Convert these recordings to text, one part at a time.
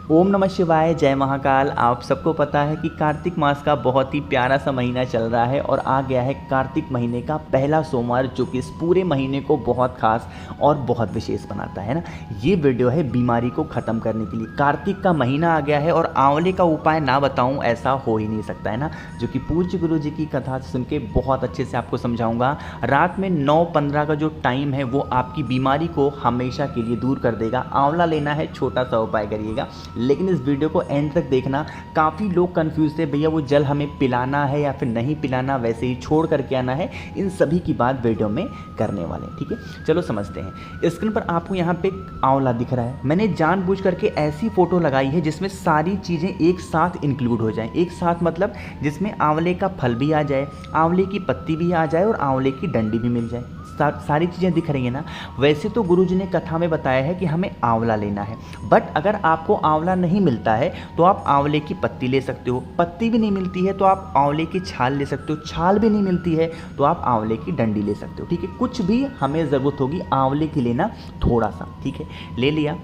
ओम नमः शिवाय, जय महाकाल। आप सबको पता है कि कार्तिक मास का बहुत ही प्यारा सा महीना चल रहा है और आ गया है कार्तिक महीने का पहला सोमवार, जो कि इस पूरे महीने को बहुत खास और बहुत विशेष बनाता है ना। ये वीडियो है बीमारी को ख़त्म करने के लिए। कार्तिक का महीना आ गया है और आंवले का उपाय ना बताऊं ऐसा हो ही नहीं सकता है ना, जो कि पूज्य गुरु जी की कथा सुन के बहुत अच्छे से आपको समझाऊंगा। रात में 9:15 का जो टाइम है वो आपकी बीमारी को हमेशा के लिए दूर कर देगा। आंवला लेना है, छोटा सा उपाय करिएगा, लेकिन इस वीडियो को एंड तक देखना। काफ़ी लोग कंफ्यूज थे, भैया वो जल हमें पिलाना है या फिर नहीं पिलाना, वैसे ही छोड़ करके आना है। इन सभी की बात वीडियो में करने वाले हैं, ठीक है। चलो समझते हैं। स्क्रीन पर आपको यहाँ पे आंवला दिख रहा है। मैंने जानबूझ करके ऐसी फोटो लगाई है जिसमें सारी चीज़ें एक साथ इंक्लूड हो जाएं। एक साथ मतलब जिसमें आंवले का फल भी आ जाए, आंवले की पत्ती भी आ जाए और आंवले की डंडी भी मिल जाए। सारी चीज़ें दिख रही है ना। वैसे तो गुरुजी ने कथा में बताया है कि हमें आंवला लेना है, बट अगर आपको आंवला नहीं मिलता है तो आप आंवले की पत्ती ले सकते हो। पत्ती भी नहीं मिलती है तो आप आंवले की छाल ले सकते हो। छाल भी नहीं मिलती है तो आप आंवले की डंडी ले सकते हो, ठीक है। कुछ भी हमें ज़रूरत होगी आंवले की लेना, थोड़ा सा, ठीक है। ले लिया।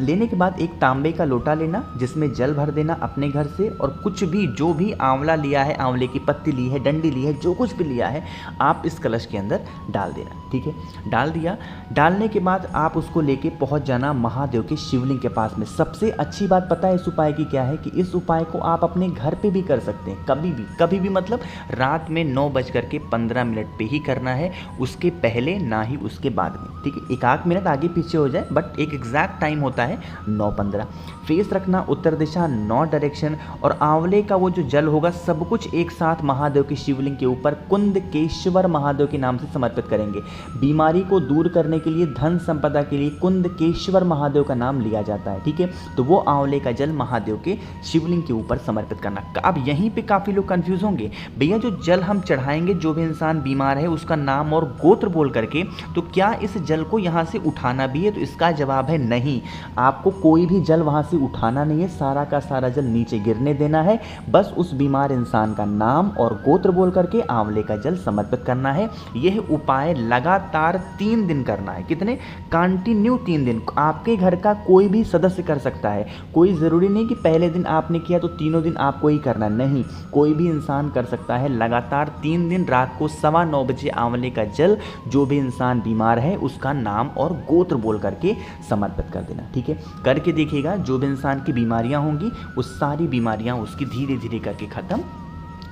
लेने के बाद एक तांबे का लोटा लेना, जिसमें जल भर देना अपने घर से, और कुछ भी जो भी आंवला लिया है, आंवले की पत्ती ली है, डंडी ली है, जो कुछ भी लिया है आप इस कलश के अंदर डाल देना, ठीक है। डाल दिया। डालने के बाद आप उसको लेके पहुंच जाना महादेव के शिवलिंग के पास में। सबसे अच्छी बात पता है इस उपाय की क्या है, कि इस उपाय को आप अपने घर पे भी कर सकते हैं, कभी भी मतलब रात में 9:15 पे ही करना है, उसके पहले ना ही उसके बाद में, ठीक है। एक आध मिनट आगे पीछे हो जाए, बट एक एग्जैक्ट टाइम होता है 9:15। फेस रखना उत्तर दिशा, नॉर्थ डायरेक्शन, और आंवले का वो जो जल होगा सब कुछ एक साथ महादेव के शिवलिंग के ऊपर कुंदकेश्वर महादेव के नाम से समर्पित करेंगे। बीमारी को दूर करने के लिए, धन संपदा के लिए कुंदकेश्वर महादेव का नाम लिया जाता है, ठीक है। तो वो आंवले का जल महादेव के शिवलिंग के ऊपर समर्पित करना। अब यहीं पे काफ़ी लोग कंफ्यूज होंगे, भैया जो जल हम चढ़ाएंगे, जो भी इंसान बीमार है उसका नाम और गोत्र बोल करके, तो क्या इस जल को यहाँ से उठाना भी है? तो इसका जवाब है नहीं। आपको कोई भी जल वहाँ से उठाना नहीं है, सारा का सारा जल नीचे गिरने देना है। बस उस बीमार इंसान का नाम और गोत्र बोल करके आंवले का जल समर्पित करना है। यह उपाय लगातार 3 दिन करना है। कितने? कंटिन्यू 3 दिन। आपके घर का कोई भी सदस्य कर सकता है, कोई ज़रूरी नहीं कि पहले दिन आपने किया तो तीनों दिन आपको ही करना, नहीं, कोई भी इंसान कर सकता है। लगातार 3 दिन रात को 9:15 बजे आंवले का जल जो भी इंसान बीमार है उसका नाम और गोत्र बोल करके समर्पित कर देना, ठीक है। करके देखिएगा, जो भी इंसान की बीमारियां होंगी वो सारी बीमारियां उसकी धीरे धीरे करके ख़त्म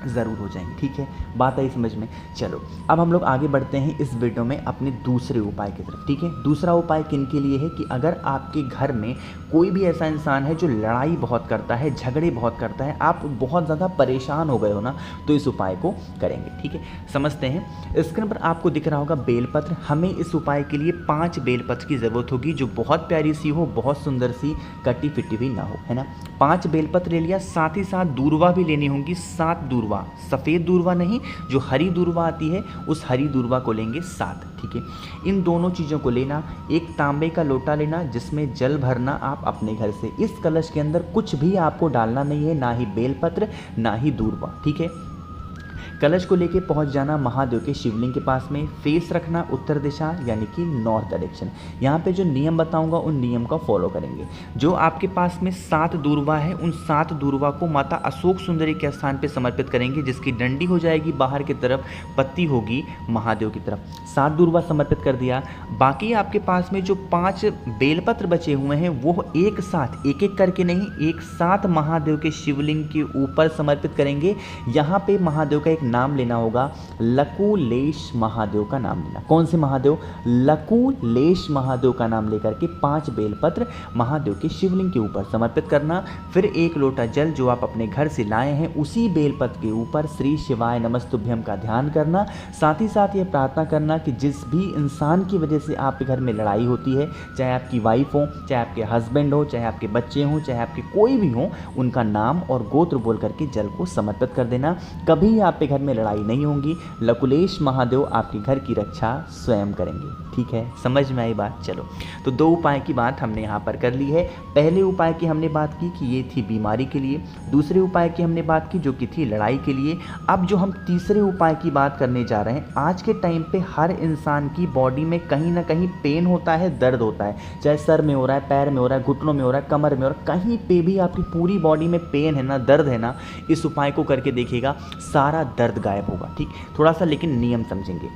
ज़रूर हो जाएंगी, ठीक है। बात आई समझ में? चलो अब हम लोग आगे बढ़ते हैं इस वीडियो में अपने दूसरे उपाय की तरफ, ठीक है। दूसरा उपाय किन के लिए है कि अगर आपके घर में कोई भी ऐसा इंसान है जो लड़ाई बहुत करता है, झगड़े बहुत करता है, आप बहुत ज़्यादा परेशान हो गए हो ना, तो इस उपाय को करेंगे, ठीक है। समझते हैं। स्क्रीन पर आपको दिख रहा होगा बेलपत्र। हमें इस उपाय के लिए 5 बेलपत्र की ज़रूरत होगी, जो बहुत प्यारी सी हो, बहुत सुंदर सी, कटी फिटी भी ना हो, है ना। 5 बेलपत्र ले लिया। साथ ही साथ दूर्वा भी लेनी होंगी, 7 दूर्वा। सफ़ेद दूर्वा नहीं, जो हरी दूर्वा आती है उस हरी दूर्वा को लेंगे 7, ठीक है। इन दोनों चीज़ों को लेना। एक तांबे का लोटा लेना जिसमें जल भरना आप अपने घर से। इस कलश के अंदर कुछ भी आपको डालना नहीं है, ना ही बेलपत्र ना ही दूर्वा, ठीक है। कलश को लेके पहुंच जाना महादेव के शिवलिंग के पास में। फेस रखना उत्तर दिशा यानी कि नॉर्थ डायरेक्शन। यहाँ पे जो नियम बताऊंगा उन नियम का फॉलो करेंगे। जो आपके पास में 7 दूर्वा है, उन 7 दूर्वा को माता अशोक सुंदरी के स्थान पे समर्पित करेंगे, जिसकी डंडी हो जाएगी बाहर की तरफ, पत्ती होगी महादेव की तरफ। 7 दूर्वा समर्पित कर दिया। बाकी आपके पास में जो 5 बेलपत्र बचे हुए हैं वो एक साथ, एक एक करके नहीं, एक साथ महादेव के शिवलिंग के ऊपर समर्पित करेंगे। यहाँ पे महादेव का एक नाम लेना होगा, लकुलेश महादेव का नाम लेना। कौन से महादेव? लकुलेश महादेव का नाम लेकर के 5 बेलपत्र महादेव के शिवलिंग के ऊपर समर्पित करना। फिर 1 लोटा जल जो आप अपने घर से लाए हैं उसी बेलपत्र के ऊपर श्री शिवाय नमस्तुभ्यम का ध्यान करना। साथ ही साथ ये प्रार्थना करना कि जिस भी इंसान की वजह से आपके घर में लड़ाई होती है, चाहे आपकी वाइफ हो, चाहे आपके हस्बैंड हो, चाहे आपके बच्चे हों, चाहे आपके कोई भी हो, उनका नाम और गोत्र बोल करके जल को समर्पित कर देना। कभी आपके घर में लड़ाई नहीं होंगी, लकुलेश महादेव आपके घर की रक्षा स्वयं करेंगे। ठीक है, समझ में आई बात। चलो, तो 2 उपाय की बात हमने यहाँ पर कर ली है। पहले उपाय की हमने बात की कि ये थी बीमारी के लिए, दूसरे उपाय की हमने बात की जो कि थी लड़ाई के लिए। अब जो हम तीसरे उपाय की बात करने जा रहे हैं, आज के टाइम पे हर इंसान की बॉडी में कहीं ना कहीं पेन होता है, दर्द होता है, चाहे सर में हो रहा है, पैर में हो रहा है, घुटनों में हो रहा है, कमर में हो रहा है, कहीं पे भी आपकी पूरी बॉडी में पेन है ना, दर्द है ना, इस उपाय को करके देखिएगा, सारा दर्द गायब होगा। ठीक, थोड़ा सा लेकिन नियम समझेंगे।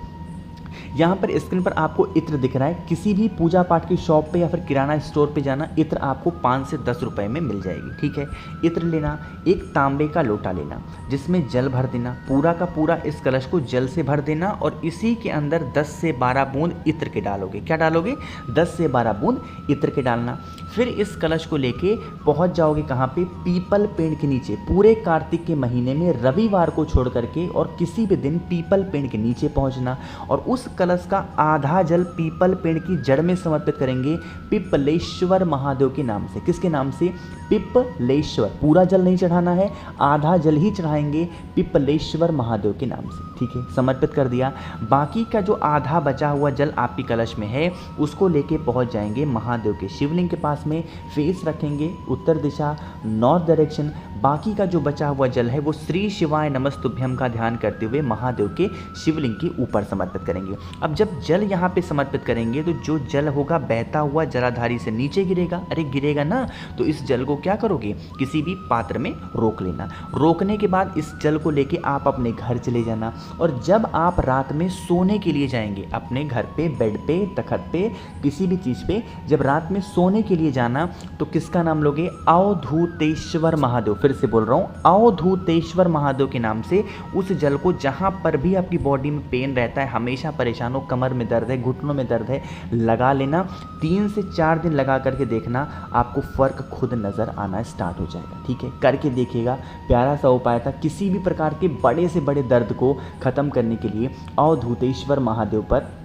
यहाँ पर स्क्रीन पर आपको इत्र दिख रहा है, किसी भी पूजा पाठ की शॉप पे या फिर किराना स्टोर पे जाना, इत्र आपको 5 से 10 रुपए में मिल जाएगी। ठीक है, इत्र लेना, एक तांबे का लोटा लेना जिसमें जल भर देना, पूरा का पूरा इस कलश को जल से भर देना और इसी के अंदर 10 से 12 बूंद इत्र के डालोगे। क्या डालोगे? 10 से 12 बूंद इत्र के डालना। फिर इस कलश को लेके पहुंच जाओगे कहाँ पे? पीपल पेड़ के नीचे। पूरे कार्तिक के महीने में रविवार को छोड़ करके और किसी भी दिन पीपल पेड़ के नीचे पहुंचना और उस कलश का आधा जल पीपल पेड़ की जड़ में समर्पित करेंगे पिपलेश्वर महादेव के नाम से। किसके नाम से? पिपलेश्वर। पूरा जल नहीं चढ़ाना है, आधा जल ही चढ़ाएंगे पिपलेश्वर महादेव के नाम से। ठीक है, समर्पित कर दिया। बाकी का जो आधा बचा हुआ जल आपकी कलश में है उसको लेके पहुंच जाएंगे महादेव के शिवलिंग के पास में, फेस रखेंगे उत्तर दिशा, नॉर्थ डायरेक्शन। बाकी का जो बचा हुआ जल है वो श्री शिवाय नमस्तुभ्यम का ध्यान करते हुए महादेव के शिवलिंग के ऊपर समर्पित करेंगे। अब जब जल यहाँ पे समर्पित करेंगे तो जो जल होगा बहता हुआ जलाधारी से नीचे गिरेगा। अरे गिरेगा ना, तो इस जल को क्या करोगे? किसी भी पात्र में रोक लेना। रोकने के बाद इस जल को लेके आप अपने घर चले जाना और जब आप रात में सोने के लिए जाएंगे अपने घर पे, बेड पे, तखत पे, किसी भी चीज़ पे, जब रात में सोने के लिए जाना तो किसका नाम लोगे? अवधूतेश्वर महादेव। फिर से बोल रहा हूँ, अवधूतेश्वर महादेव के नाम से उस जल को जहाँ पर भी आपकी बॉडी में पेन रहता है, हमेशा परेशान हो, कमर में दर्द है, घुटनों में दर्द है, लगा लेना। 3 से 4 दिन लगा करके देखना, आपको फ़र्क खुद नज़र आना स्टार्ट हो जाएगा। ठीक है, करके देखिएगा। प्यारा सा उपाय था किसी भी प्रकार के बड़े से बड़े दर्द को ख़त्म करने के लिए। अवधूतेश्वर महादेव पर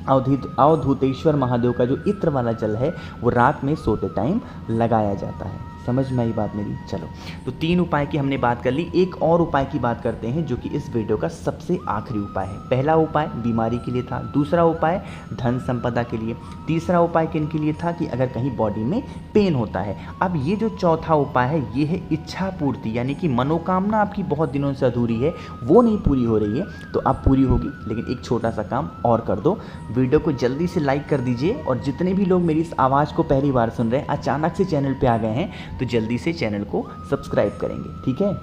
अवधूतेश्वर महादेव का जो इत्र वाला जल है वो रात में सोते टाइम लगाया जाता है। समझ में आई बात मेरी? चलो, तो 3 उपाय की हमने बात कर ली। एक और उपाय की बात करते हैं जो कि इस वीडियो का सबसे आखिरी उपाय है। पहला उपाय बीमारी के लिए था, दूसरा उपाय धन संपदा के लिए, तीसरा उपाय किन के लिए था कि अगर कहीं बॉडी में पेन होता है। अब ये जो चौथा उपाय है ये है इच्छा पूर्ति, यानी कि मनोकामना आपकी बहुत दिनों से अधूरी है, वो नहीं पूरी हो रही है तो अब पूरी होगी। लेकिन एक छोटा सा काम और कर दो, वीडियो को जल्दी से लाइक कर दीजिए और जितने भी लोग मेरी इस आवाज़ को पहली बार सुन रहे हैं, अचानक से चैनल पे आ गए हैं, तो जल्दी से चैनल को सब्सक्राइब करेंगे। ठीक है,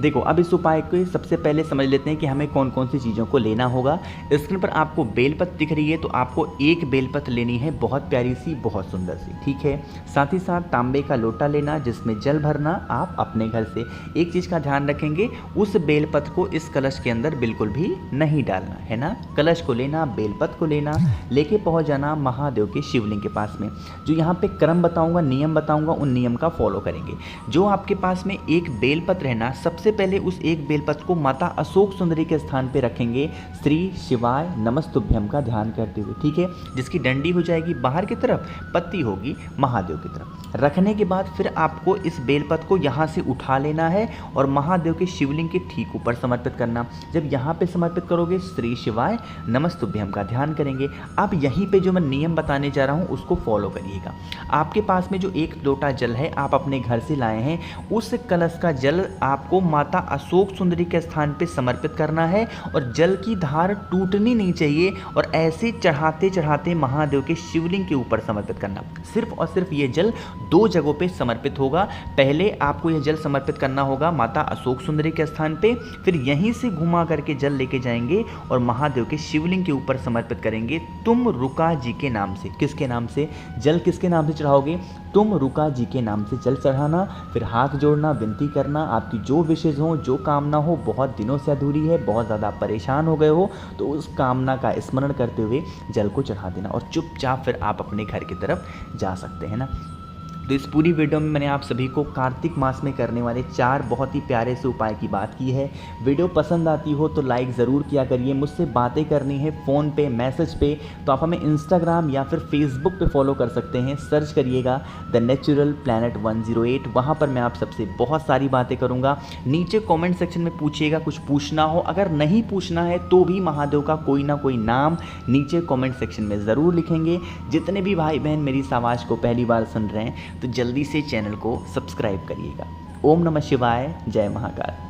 देखो अब इस उपाय को सबसे पहले समझ लेते हैं कि हमें कौन कौन सी चीज़ों को लेना होगा। स्क्रीन पर आपको बेलपत्र दिख रही है, तो आपको एक बेलपत्र लेनी है, बहुत प्यारी सी, बहुत सुंदर सी। ठीक है, साथ ही साथ तांबे का लोटा लेना जिसमें जल भरना आप अपने घर से। एक चीज़ का ध्यान रखेंगे, उस बेलपत्र को इस कलश के अंदर बिल्कुल भी नहीं डालना है ना। कलश को लेना, बेलपत्र को लेना, लेके पहुँच जाना महादेव के शिवलिंग के पास में। जो यहाँ पे क्रम बताऊँगा, नियम बताऊँगा, उन नियम का फॉलो करेंगे। जो आपके पास में एक बेलपत्र है ना, सबसे पहले उस एक बेलपत्र को माता अशोक सुंदरी के स्थान पे रखेंगे, श्री शिवाय नमस्तुभ्यम का ध्यान करते हुए। ठीक है, जिसकी डंडी हो जाएगी बाहर की तरफ, पत्ती होगी महादेव की तरफ। रखने के बाद फिर आपको इस बेलपत्र को यहाँ से उठा लेना है और महादेव के शिवलिंग के ठीक ऊपर समर्पित करना। जब यहाँ पे समर्पित करोगे श्री शिवाय नमस्तुभ्यम का ध्यान करेंगे। अब यहीं पे जो मैं नियम बताने जा रहा हूँ उसको फॉलो करिएगा। आपके पास में जो एक लोटा जल है आप अपने घर से लाए हैं, उस कलश का जल आपको माता अशोक सुंदरी के स्थान पे समर्पित करना है और जल की धार टूटनी नहीं चाहिए और ऐसे चढ़ाते चढ़ाते महादेव के शिवलिंग के ऊपर समर्पित करना। सिर्फ और सिर्फ ये जल 2 जगहों पे समर्पित होगा। पहले आपको यह जल समर्पित करना होगा माता अशोक सुंदरी के स्थान पे, फिर यहीं से घुमा करके जल लेके जाएंगे और महादेव के शिवलिंग के ऊपर समर्पित करेंगे तुम रुका जी के नाम से। किसके नाम से? जल किसके नाम से चढ़ाओगे? तुम रुका जी के नाम से जल चढ़ाना, फिर हाथ जोड़ना, विनती करना, आपकी जो विशेष हो, जो कामना हो, बहुत दिनों से अधूरी है, बहुत ज़्यादा परेशान हो गए हो, तो उस कामना का स्मरण करते हुए जल को चढ़ा देना और चुपचाप फिर आप अपने घर की तरफ जा सकते हैं ना। तो इस पूरी वीडियो में मैंने आप सभी को कार्तिक मास में करने वाले 4 बहुत ही प्यारे से उपाय की बात की है। वीडियो पसंद आती हो तो लाइक ज़रूर किया करिए। मुझसे बातें करनी है फ़ोन पे, मैसेज पे, तो आप हमें इंस्टाग्राम या फिर फेसबुक पे फॉलो कर सकते हैं। सर्च करिएगा द नेचुरल प्लैनेट 108, वहाँ पर मैं आप सबसे बहुत सारी बातें करूँगा। नीचे कॉमेंट सेक्शन में पूछिएगा, कुछ पूछना हो, अगर नहीं पूछना है तो भी महादेव का कोई ना कोई नाम नीचे कॉमेंट सेक्शन में ज़रूर लिखेंगे। जितने भी भाई बहन मेरी इस आवाज़ को पहली बार सुन रहे हैं तो जल्दी से चैनल को सब्सक्राइब करिएगा। ओम नमः शिवाय, जय महाकाल।